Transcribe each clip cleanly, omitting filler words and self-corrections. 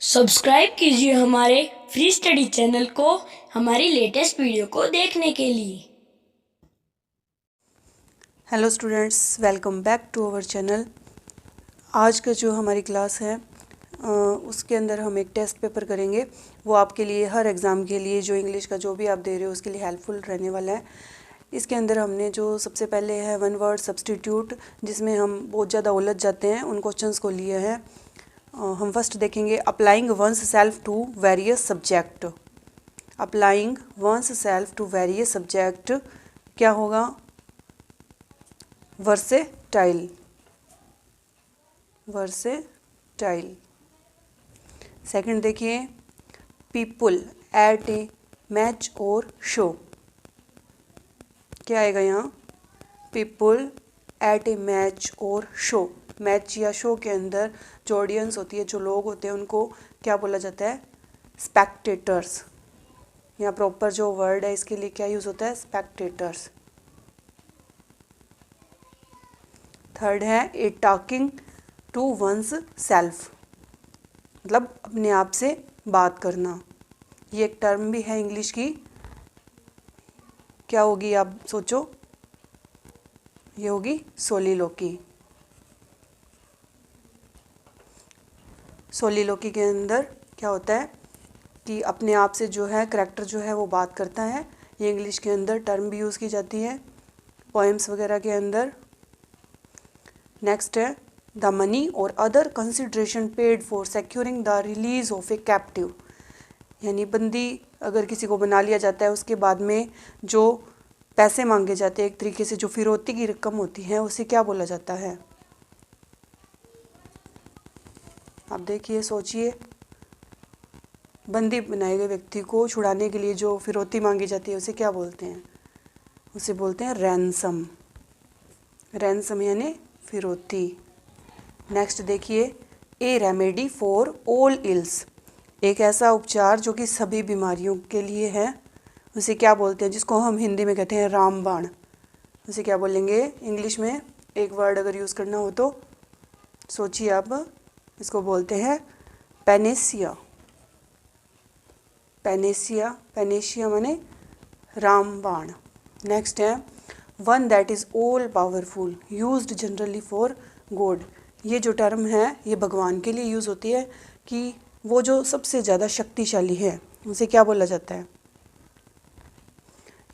Subscribe कीजिए हमारे free study channel को हमारी लेटेस्ट वीडियो को देखने के लिए। Hello students, welcome back to our channel. आज का जो हमारी क्लास है उसके अंदर हम एक टेस्ट पेपर करेंगे। वो आपके लिए हर एग्ज़ाम के लिए जो इंग्लिश का जो भी आप दे रहे हो उसके लिए हेल्पफुल रहने वाला है। इसके अंदर हमने जो सबसे पहले है वन वर्ड सब्स्टिट्यूट, जिसमें हम बहुत ज़्यादा उलझ जाते हैं, उन क्वेश्चंस को लिए हैं। हम फर्स्ट देखेंगे applying once self to various subject. Applying once self to various subject क्या होगा? वर्सेटाइल। वर्सेटाइल। सेकंड देखिए पीपल एट ए मैच और शो। क्या आएगा यहाँ? पीपल एट ए मैच और शो। मैच या शो के अंदर जो ऑडियंस होती है, जो लोग होते हैं, उनको क्या बोला जाता है? स्पेक्टेटर्स। यहाँ प्रॉपर जो वर्ड है इसके लिए क्या यूज़ होता है? स्पेक्टेटर्स। थर्ड है ए टॉकिंग टू वंस सेल्फ, मतलब अपने आप से बात करना। ये एक टर्म भी है इंग्लिश की। क्या होगी आप सोचो? ये होगी सोलिलोकी। सोलिलोकी के अंदर क्या होता है कि अपने आप से जो है करैक्टर जो है वो बात करता है। ये इंग्लिश के अंदर टर्म भी यूज़ की जाती है पोएम्स वगैरह के अंदर। नेक्स्ट है द मनी और other consideration paid for securing the release of A captive, यानी बंदी अगर किसी को बना लिया जाता है उसके बाद में जो पैसे मांगे जाते हैं, एक तरीके से जो फिरौती की रकम होती है, उसे क्या बोला जाता है? आप देखिए, सोचिए। बंदी बनाए गए व्यक्ति को छुड़ाने के लिए जो फिरौती मांगी जाती है उसे क्या बोलते हैं? उसे बोलते हैं रैंसम। रैंसम यानी फिरौती। नेक्स्ट देखिए ए रेमेडी फॉर ऑल इल्स, एक ऐसा उपचार जो कि सभी बीमारियों के लिए है, उसे क्या बोलते हैं? जिसको हम हिंदी में कहते हैं रामबाण। उसे क्या बोलेंगे इंग्लिश में? एक वर्ड अगर यूज़ करना हो तो सोचिए आप। इसको बोलते हैं पैनेसिया। पैनेसिया। पैनेशिया माने रामबाण। नेक्स्ट है one that is all powerful used generally for God. ये जो टर्म है ये भगवान के लिए यूज़ होती है कि वो जो सबसे ज़्यादा शक्तिशाली है उसे क्या बोला जाता है?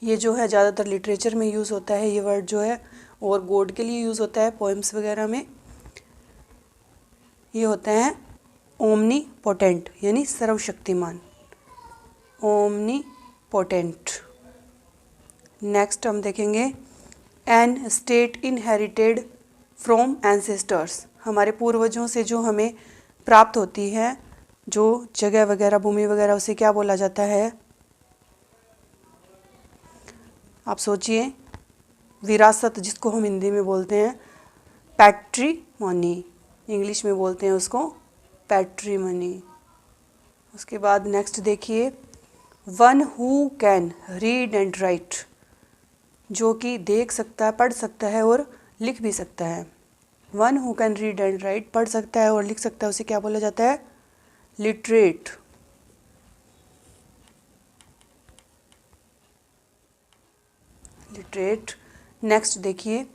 ये जो है ज़्यादातर लिटरेचर में यूज़ होता है ये वर्ड जो है, और गॉड के लिए यूज़ होता है पोएम्स वगैरह में। ये होता है ओमनी पोटेंट, यानी सर्वशक्तिमान। Omni potent. नेक्स्ट हम देखेंगे an state inherited from ancestors, हमारे पूर्वजों से जो हमें प्राप्त होती है जो जगह वगैरह, भूमि वगैरह, उसे क्या बोला जाता है? आप सोचिए। विरासत, जिसको हम हिंदी में बोलते हैं पैट्रीमनी, इंग्लिश में बोलते हैं उसको पैट्रीमनी। उसके बाद नेक्स्ट देखिए one who can read and right, जो कि देख सकता है, पढ़ सकता है और लिख भी सकता है। One who can read and right, पढ़ सकता है और लिख सकता है, उसे क्या बोला जाता है? लिटरेट। लिटरेट। नेक्स्ट देखिए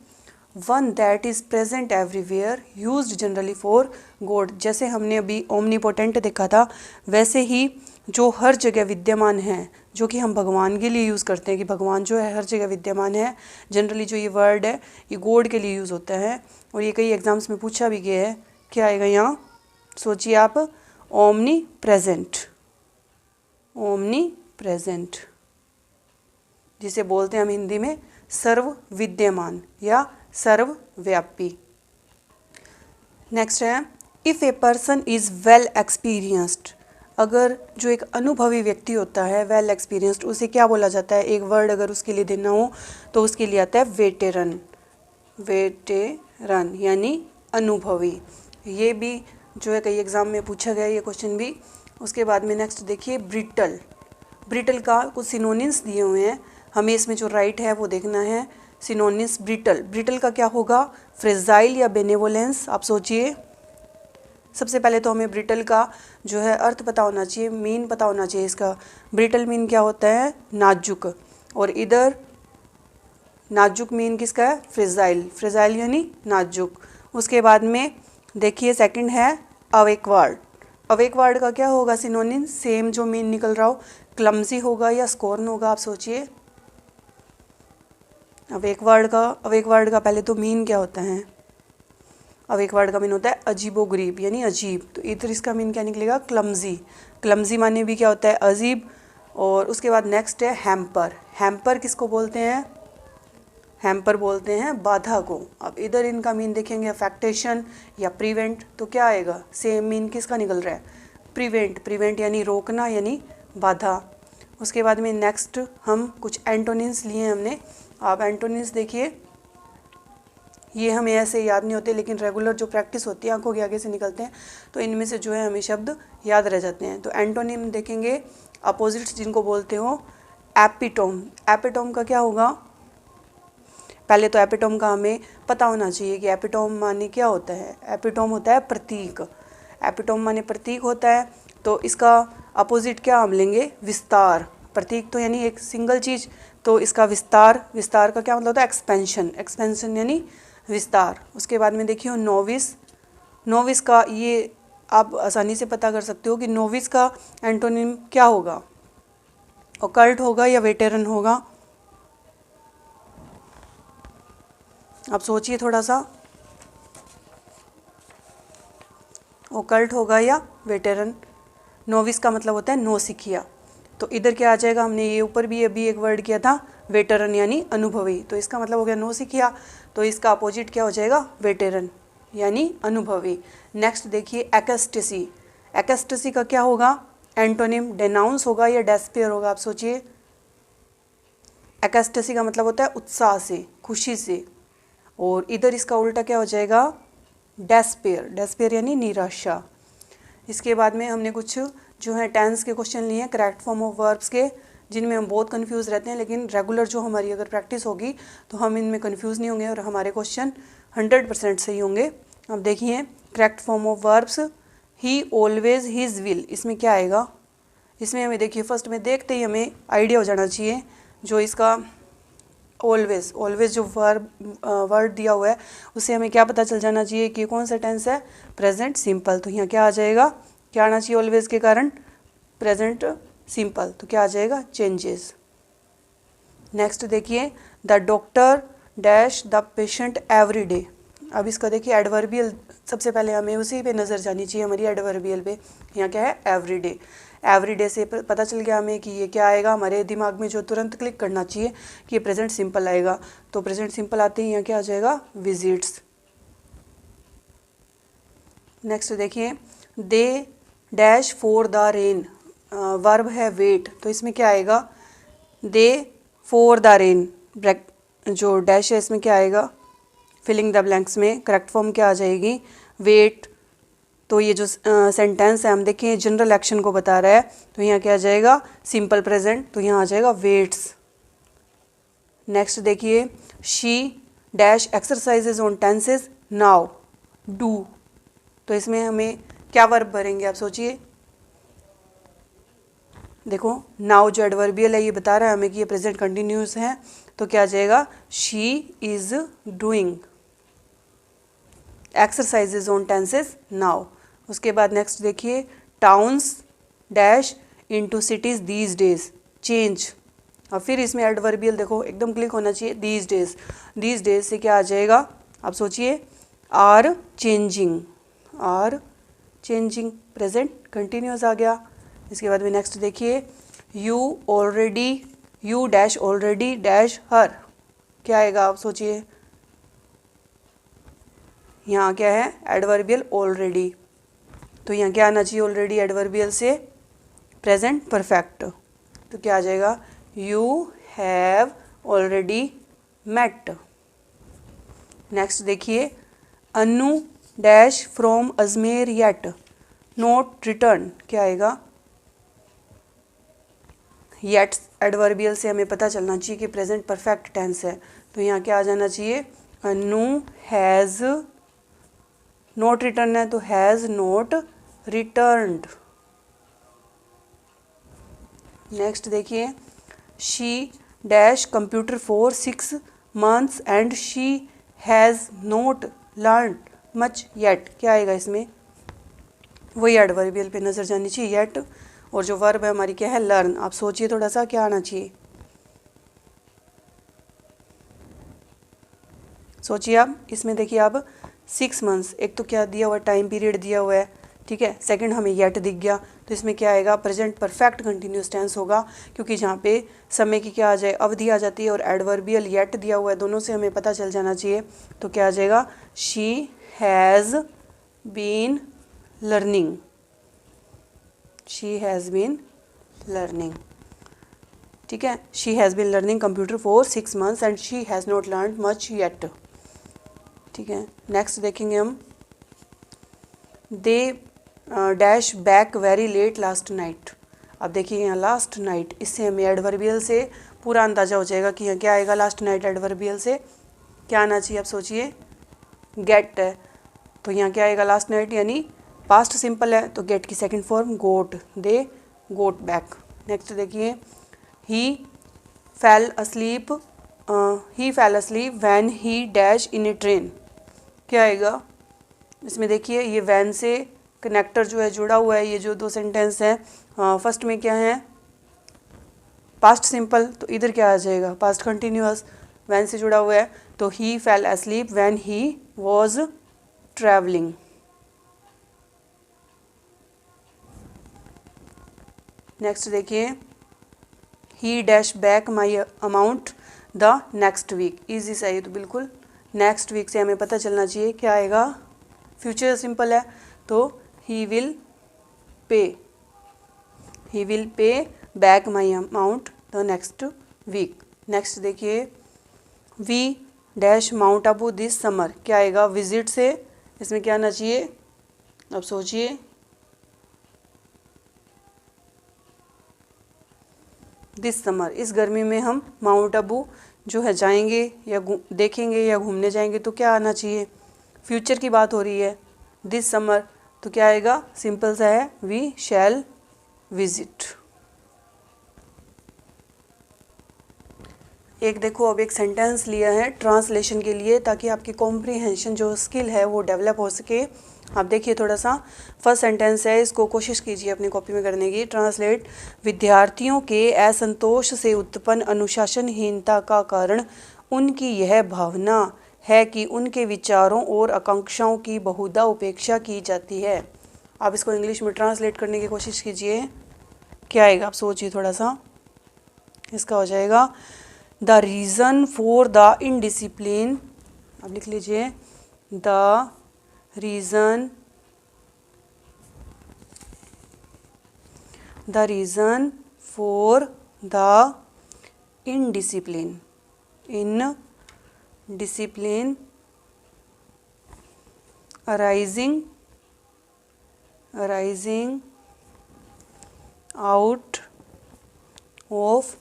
one that is present everywhere used generally for God. जैसे हमने अभी ओमनीपोटेंट देखा था, वैसे ही जो हर जगह विद्यमान है, जो कि हम भगवान के लिए यूज़ करते हैं कि भगवान जो है हर जगह विद्यमान है। जनरली जो ये वर्ड है ये गॉड के लिए यूज़ होता है और ये कई एग्जाम्स में पूछा भी गया है। क्या आएगा यहाँ? सोचिए आप। Omni present. ओमनी प्रेजेंट, जिसे बोलते हैं हम हिंदी में सर्व विद्यमान या सर्वव्यापी। नेक्स्ट है if a person is well experienced, अगर जो एक अनुभवी व्यक्ति होता है वेल एक्सपीरियंस्ड, उसे क्या बोला जाता है? एक वर्ड अगर उसके लिए देना हो तो उसके लिए आता है वेटेरन। वेटेरन यानी अनुभवी। ये भी जो है कई एग्ज़ाम में पूछा गया ये क्वेश्चन भी। उसके बाद में नेक्स्ट देखिए ब्रिटल। ब्रिटल का कुछ सिनोनिम्स दिए हुए हैं, हमें इसमें जो राइट है वो देखना है। Synonyms brittle. ब्रिटल का क्या होगा? फ्रेजाइल या बेनेवोलेंस। आप सोचिए। सबसे पहले तो हमें ब्रिटल का जो है अर्थ पता होना चाहिए, मीन पता होना चाहिए इसका। ब्रिटल मीन क्या होता है? नाजुक। और इधर नाजुक मीन किसका है? फ्रेजाइल। फ्रेजाइल यानी नाजुक। उसके बाद में देखिए सेकंड है अवेकवर्ड। अवेकवर्ड का क्या होगा सिनोनिम? सेम जो मीन निकल रहा हो, क्लमजी होगा या स्कॉर्न होगा, आप सोचिए। अवेकवर्ड का पहले तो मीन क्या होता है? अवेकवर्ड का मीन होता है अजीबोगरीब यानी अजीब। तो इधर इसका मीन क्या निकलेगा? क्लमजी। क्लमजी माने भी क्या होता है? अजीब। और उसके बाद नेक्स्ट है हैम्पर। हैम्पर किसको बोलते हैं? हैम्पर बोलते हैं बाधा को। अब इधर इनका मीन देखेंगे अफेक्टेशन या प्रिवेंट, तो क्या आएगा? सेम मीन किसका निकल रहा है? प्रिवेंट। प्रिवेंट यानी रोकना यानी बाधा। उसके बाद में नेक्स्ट हम कुछ एंटोनिम्स लिए हमने। आप एंटोनिम्स देखिए, ये हमें ऐसे याद नहीं होते, लेकिन रेगुलर जो प्रैक्टिस होती है आंखों के आगे से निकलते हैं, तो इनमें से जो है हमें शब्द याद रह जाते हैं। तो एंटोनिम देखेंगे अपोजिट्स जिनको बोलते हो एपिटोम। एपिटोम का क्या होगा? पहले तो एपिटोम का हमें पता होना चाहिए कि एपिटोम माने क्या होता है। एपिटोम होता है प्रतीक। एपिटोम माने प्रतीक होता है। तो इसका अपोजिट क्या हम लेंगे? विस्तार। प्रतीक तो यानी एक सिंगल चीज़, तो इसका विस्तार। विस्तार का क्या मतलब होता है? एक्सपेंशन। एक्सपेंशन यानी विस्तार। उसके बाद में देखिए नोविस। नोविस का ये आप आसानी से पता कर सकते हो कि नोविस का एंटोनिम क्या होगा? ऑकल्ट होगा या वेटेरन होगा? आप सोचिए थोड़ा सा, ऑकल्ट होगा या वेटेरन? नोविस का मतलब होता है नौसिखिया। तो इधर क्या आ जाएगा? हमने ये ऊपर भी अभी एक वर्ड किया था वेटेरन यानी अनुभवी, तो इसका मतलब हो गया नौसिखिया। तो इसका अपोजिट क्या हो जाएगा? वेटेरन यानी अनुभवी। नेक्स्ट देखिए एक्सटेसी। एक्सटेसी का क्या होगा एंटोनिम? डेनाउंस होगा या डेस्पेयर होगा? आप सोचिए। एक्सटेसी का मतलब होता है उत्साह से, खुशी से। और इधर इसका उल्टा क्या हो जाएगा? डेस्पेयर। डेस्पेयर यानी निराशा। इसके बाद में हमने कुछ जो है टेंस के क्वेश्चन लिए हैं, करेक्ट फॉर्म ऑफ वर्ब्स के, जिनमें हम बहुत कंफ्यूज रहते हैं, लेकिन रेगुलर जो हमारी अगर प्रैक्टिस होगी तो हम इनमें कंफ्यूज नहीं होंगे और हमारे क्वेश्चन 100% सही होंगे। अब देखिए correct form of verbs. He always his will, इसमें क्या आएगा? इसमें हमें देखिए फर्स्ट में देखते ही हमें आइडिया हो जाना चाहिए जो इसका ऑलवेज। ऑलवेज जो वर्ड दिया हुआ है उससे हमें क्या पता चल जाना चाहिए कि कौन सा टेंस है? Present simple. तो यहाँ क्या आ जाएगा? क्या आना चाहिए ऑलवेज के कारण? Present simple. तो क्या आ जाएगा? चेंजेस। नेक्स्ट देखिए the doctor dash the patient every day. अब इसका देखिए एडवर्बियल, सबसे पहले हमें उसी पे नज़र जानी चाहिए हमारी, एडवर्बियल पे। यहाँ क्या है? Every day. एवरी डे से पता चल गया हमें कि ये क्या आएगा? हमारे दिमाग में जो तुरंत क्लिक करना चाहिए कि ये प्रेजेंट सिंपल आएगा। तो प्रेजेंट सिंपल आते ही यहाँ क्या आ जाएगा? विजिट्स। नेक्स्ट देखिए they dash for the rain. Verb है वेट, तो इसमें क्या आएगा? दे फॉर द रेन। जो डैश है इसमें क्या आएगा? फिलिंग द ब्लैंक्स में करेक्ट फॉर्म क्या आ जाएगी? वेट। तो ये जो सेंटेंस है हम देखें जनरल एक्शन को बता रहा है, तो यहाँ क्या आ जाएगा? Simple present. तो यहाँ आ जाएगा वेट्स। नेक्स्ट देखिए she dash exercises on tenses now do. तो इसमें हमें क्या वर्ब भरेंगे? आप सोचिए। देखो नाउ जो एडवर्बियल है ये बता रहा है हमें कि ये प्रेजेंट कंटिन्यूस है, तो क्या आ जाएगा? She is doing exercises on tenses now. उसके बाद नेक्स्ट देखिए towns dash into cities these days change. और फिर इसमें एडवर्बियल देखो एकदम क्लिक होना चाहिए, दीज डेज। दीज डेज से क्या आ जाएगा? आप सोचिए। Are changing. Are changing present continuous आ गया। इसके बाद में नेक्स्ट देखिए you dash already dash her. क्या आएगा? आप सोचिए। यहाँ क्या है? Adverbial already. तो यहाँ क्या आना चाहिए ऑलरेडी एडवर्बियल से? Present perfect. तो क्या आ जाएगा? You have already met. Next देखिए Anu dash from Ajmer yet not return. क्या आएगा? येट एडवर्बियल से हमें पता चलना चाहिए कि प्रेजेंट परफेक्ट टेंस है, तो यहाँ क्या आ जाना चाहिए? अनु हैज़ नॉट रिटर्न है तो हैज़ नॉट रिटर्न्ड। नेक्स्ट देखिए, she dash computer for 6 months and she has not learn much yet. क्या आएगा इसमें? वही एडवर्बियल पे नज़र जानी चाहिए, येट, और जो वर्ब है हमारी क्या है? लर्न। आप सोचिए थोड़ा सा, क्या आना चाहिए? सोचिए आप। इसमें देखिए आप 6 months, एक तो क्या दिया हुआ है? टाइम पीरियड दिया हुआ है, ठीक है। सेकंड हमें येट दिख गया, तो इसमें क्या आएगा? प्रेजेंट परफेक्ट कंटिन्यूस टेंस होगा, क्योंकि जहाँ पे समय की क्या आ जाए? अवधि आ जाती है, और एडवर्बियल येट दिया हुआ है, दोनों से हमें पता चल जाना चाहिए। तो क्या आ जाएगा? She has been learning. She has been learning, ठीक है। She has been learning computer for 6 months and she has not learn much yet, ठीक है। नेक्स्ट देखेंगे हम, they dash back very late last night. अब देखिए यहाँ लास्ट नाइट, इससे हमें एडवर्बियल से पूरा अंदाजा हो जाएगा कि यहाँ क्या आएगा? लास्ट नाइट एडवर्बियल से क्या आना चाहिए? आप सोचिए, गेट है, तो यहाँ क्या आएगा? लास्ट नाइट, यानी पास्ट सिंपल है, तो गेट की second form got, they got back. Next देखिए, he fell asleep when he dash in a train. क्या आएगा इसमें? देखिए ये वैन से कनेक्टर जो है जुड़ा हुआ है, ये जो दो सेंटेंस हैं, फर्स्ट में क्या है? पास्ट सिंपल, तो इधर क्या आ जाएगा? पास्ट कंटिन्यूअस, वैन से जुड़ा हुआ है, तो he fell asleep when he was travelling. Next देखिए, he dash back my amount the next week. Easy सा है तो बिल्कुल, नेक्स्ट वीक से हमें पता चलना चाहिए क्या आएगा? फ्यूचर सिंपल है, तो he will pay back my amount the next week. Next देखिए, we dash mount Abu this summer. क्या आएगा? विजिट से, इसमें क्या आना चाहिए? अब सोचिए, दिस समर, इस गर्मी में हम माउंट आबू जो है जाएंगे या देखेंगे या घूमने जाएंगे, तो क्या आना चाहिए? फ्यूचर की बात हो रही है, दिस समर, तो क्या आएगा? सिंपल सा है, वी शैल विजिट। एक देखो, अब एक सेंटेंस लिया है ट्रांसलेशन के लिए, ताकि आपकी कॉम्प्रिहेंशन जो स्किल है वो डेवलप हो सके। आप देखिए थोड़ा सा, फर्स्ट सेंटेंस है, इसको कोशिश कीजिए अपनी कॉपी में करने की। ट्रांसलेट, विद्यार्थियों के असंतोष से उत्पन्न अनुशासनहीनता का कारण उनकी यह भावना है कि उनके विचारों और आकांक्षाओं की बहुधा उपेक्षा की जाती है। आप इसको इंग्लिश में ट्रांसलेट करने की कोशिश कीजिए, क्या आएगा? आप सोचिए थोड़ा सा। इसका हो जाएगा, the reason for the indiscipline, आप लिख लीजिए, the reason for the indiscipline arising out of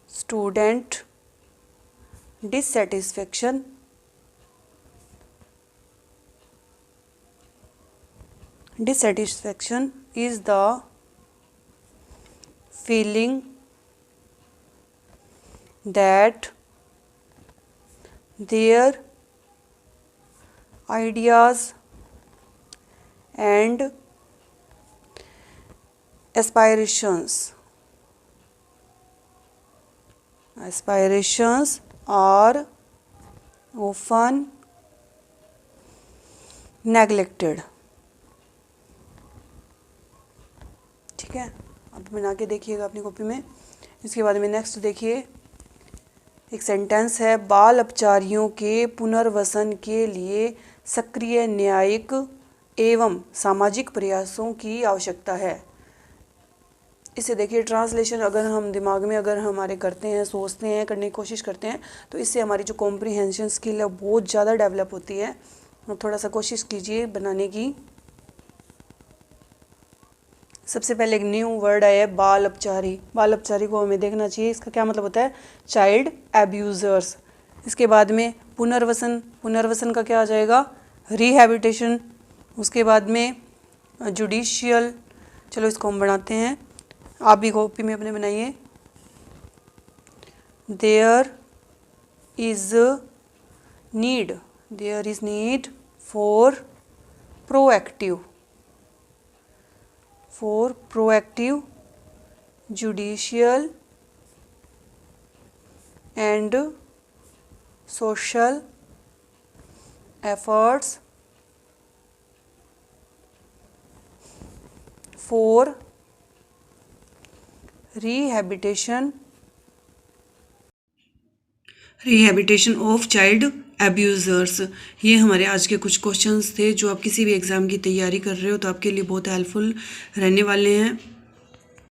student dissatisfaction is the feeling that their ideas and aspirations are often neglected। ठीक है, अब बना के देखिएगा अपनी कॉपी में। इसके बाद में नेक्स्ट देखिए, एक सेंटेंस है, बाल अपचारियों के पुनर्वसन के लिए सक्रिय न्यायिक एवं सामाजिक प्रयासों की आवश्यकता है। इसे देखिए, ट्रांसलेशन अगर हम दिमाग में अगर हमारे करते हैं, सोचते हैं, करने की कोशिश करते हैं, तो इससे हमारी जो कॉम्प्रिहेंशन स्किल है बहुत ज़्यादा डेवलप होती है। अब थोड़ा सा कोशिश कीजिए बनाने की। सबसे पहले एक न्यू वर्ड आया है, बाल अपचारी। बाल अपचारी को हमें देखना चाहिए, इसका क्या मतलब होता है? चाइल्ड एब्यूज़र्स। इसके बाद में पुनर्वसन, पुनर्वसन का क्या आ जाएगा? रिहैबिलिटेशन, उसके बाद में जुडिशियल। चलो इसको हम बनाते हैं, आप भी कॉपी में अपने बनाइए। There is need for proactive judicial and social efforts for rehabilitation of child abusers. ये हमारे आज के कुछ क्वेश्चंस थे जो आप किसी भी एग्ज़ाम की तैयारी कर रहे हो तो आपके लिए बहुत हेल्पफुल रहने वाले हैं।